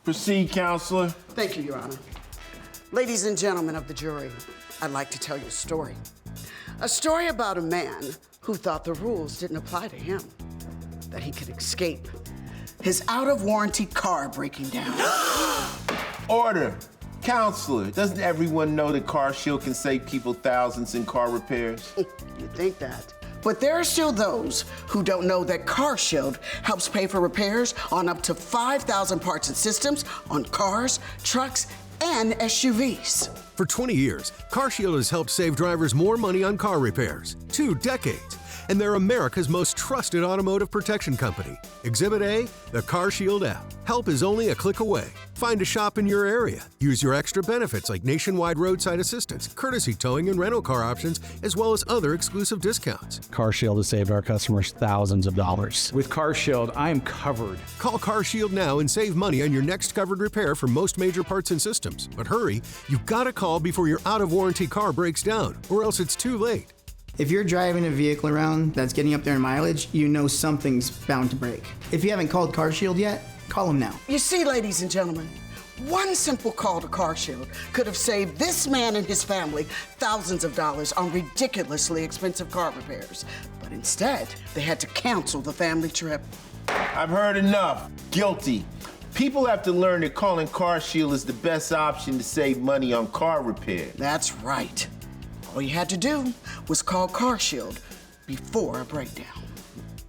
Proceed, counselor. Thank you, Your Honor. Ladies and gentlemen of the jury, I'd like to tell you a story. A story about a man who thought the rules didn't apply to him, that he could escape his out-of-warranty car breaking down. Order. Counselor, doesn't everyone know that CarShield can save people thousands in car repairs? You think that. But there are still those who don't know that CarShield helps pay for repairs on up to 5,000 parts and systems on cars, trucks, and SUVs. For 20 years, CarShield has helped save drivers more money on car repairs. 2 decades. And they're America's most trusted automotive protection company. Exhibit A, the CarShield app. Help is only a click away. Find a shop in your area. Use your extra benefits like nationwide roadside assistance, courtesy towing and rental car options, as well as other exclusive discounts. CarShield has saved our customers thousands of dollars. With CarShield, I am covered. Call CarShield now and save money on your next covered repair for most major parts and systems. But hurry, you've got to call before your out-of-warranty car breaks down, or else it's too late. If you're driving a vehicle around that's getting up there in mileage, you know something's bound to break. If you haven't called CarShield yet, call them now. You see, ladies and gentlemen, one simple call to CarShield could have saved this man and his family thousands of dollars on ridiculously expensive car repairs. But instead, they had to cancel the family trip. I've heard enough. Guilty. People have to learn that calling CarShield is the best option to save money on car repair. That's right. All you had to do was call CarShield before a breakdown.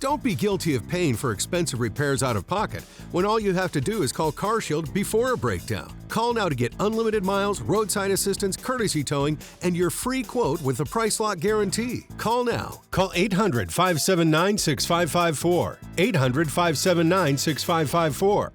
Don't be guilty of paying for expensive repairs out of pocket when all you have to do is call CarShield before a breakdown. Call now to get unlimited miles, roadside assistance, courtesy towing, and your free quote with the price lock guarantee. Call now. Call 800-579-6554. 800-579-6554.